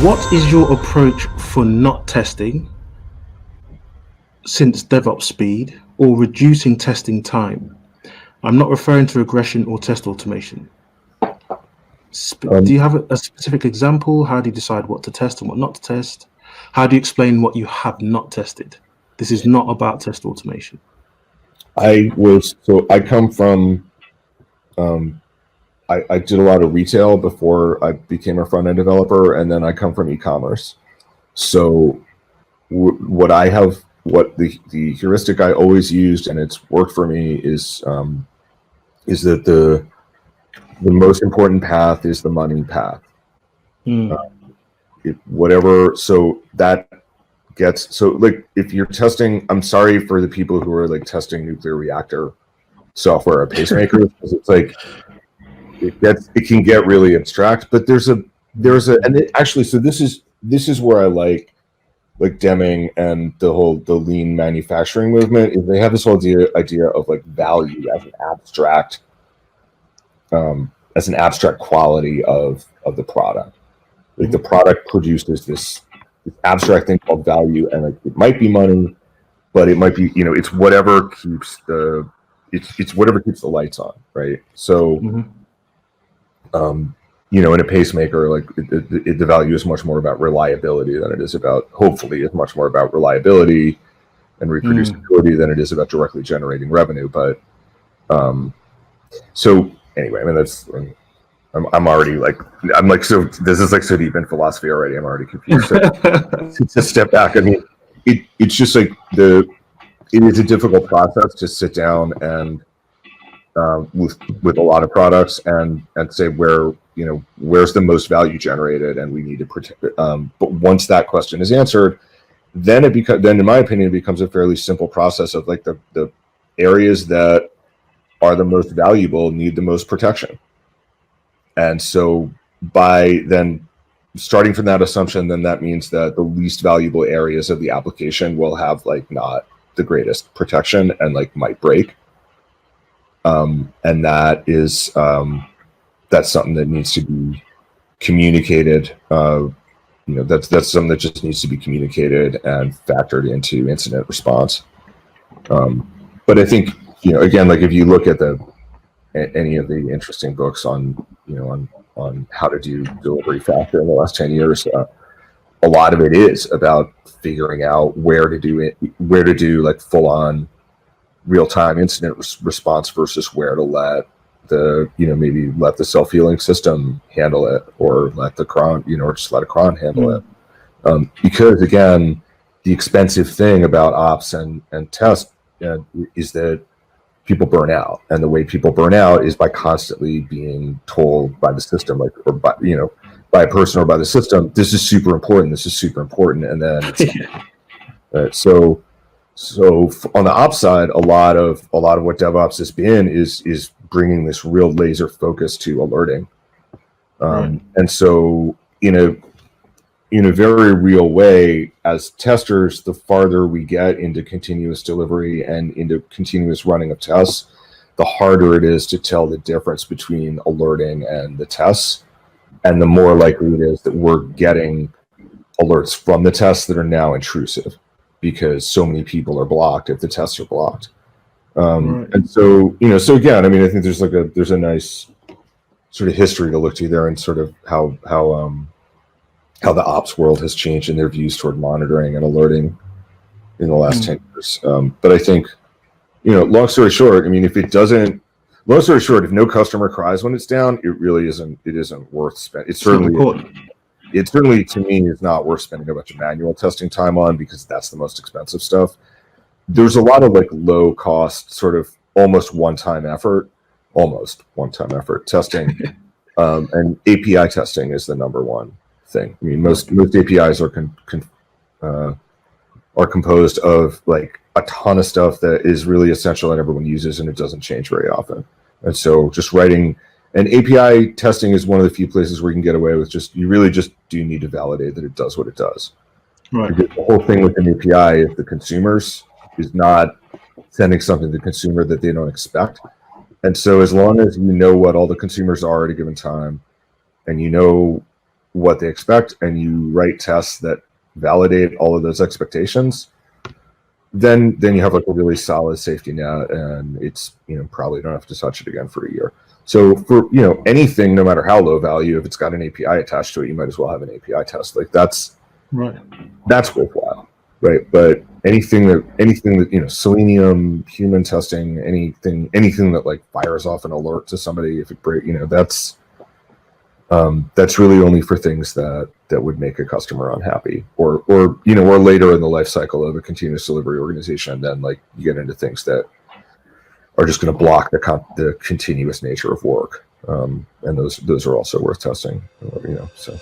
What is your approach for not testing since DevOps speed or reducing testing time? I'm not referring to regression or test automation. Do you have a specific example? How do you decide what to test and what not to test? How do you explain what you have not tested? This is not about test automation. I come from, I did a lot of retail before I became a front-end developer, and then I come from e-commerce. So what the heuristic I always used, and it's worked for me, is that the most important path is the money path. If you're testing, I'm sorry for the people who are like testing nuclear reactor software or pacemakers, because it's like it can get really abstract. But this is where I like Deming and the lean manufacturing movement, is they have this whole idea of like value as an abstract quality of the product. Like the product produces this abstract thing called value, and like it might be money, but it might be, it's whatever keeps the lights on, right? So in a pacemaker, like the value is much more about reliability than it is about, hopefully is much more about reliability and reproducibility than it is about directly generating revenue. But so anyway, I mean, I'm already so this is like so deep in philosophy already. I'm already confused. So to step back, I mean, it's just like it is a difficult process to sit down and with a lot of products and say where's the most value generated, and we need to protect it. But once that question is answered, then in my opinion, it becomes a fairly simple process of like the areas that are the most valuable need the most protection. And so by then starting from that assumption, then that means that the least valuable areas of the application will have like not the greatest protection and like might break. And that is that's something that needs to be communicated. That's something that just needs to be communicated and factored into incident response. But I think, again, like if you look at any of the interesting books on how to do delivery faster in the last 10 years, a lot of it is about figuring out where to do like full-on real-time incident response versus where to let maybe let the self-healing system handle it, or let the cron, or just let a cron handle it. Because again, the expensive thing about ops and test is that people burn out, and the way people burn out is by constantly being told by the system, like, or by by a person or by the system, this is super important, and then it's, so on the ops side, a lot of what DevOps has been is bringing this real laser focus to alerting, and so in a very real way, as testers, the farther we get into continuous delivery and into continuous running of tests, the harder it is to tell the difference between alerting and the tests, and the more likely it is that we're getting alerts from the tests that are now intrusive, because so many people are blocked if the tests are blocked. And so, so again, I mean, I think there's a nice sort of history to look to there, and sort of how the ops world has changed in their views toward monitoring and alerting in the last 10 years. But I think, long story short, I mean, if no customer cries when it's down, it isn't worth spending. It certainly to me is not worth spending a bunch of manual testing time on, because that's the most expensive stuff. There's a lot of like low cost, sort of almost one-time effort testing. And API testing is the number one thing. I mean, most APIs are composed of like a ton of stuff that is really essential and everyone uses, and it doesn't change very often. And so just writing an API testing is one of the few places where you can get away with you really just do need to validate that it does what it does. Right. Because the whole thing with an API is the consumers is not sending something to the consumer that they don't expect. And so as long as you know what all the consumers are at a given time, and what they expect, and you write tests that validate all of those expectations, then you have like a really solid safety net, and it's, probably don't have to touch it again for a year. So for, anything, no matter how low value, if it's got an API attached to it, you might as well have an API test. Like that's worthwhile, right? But anything that Selenium, human testing, anything that like fires off an alert to somebody if it breaks, that's really only for things that would make a customer unhappy, or later in the life cycle of a continuous delivery organization. Then like you get into things that are just going to block the continuous nature of work, and those are also worth testing. So.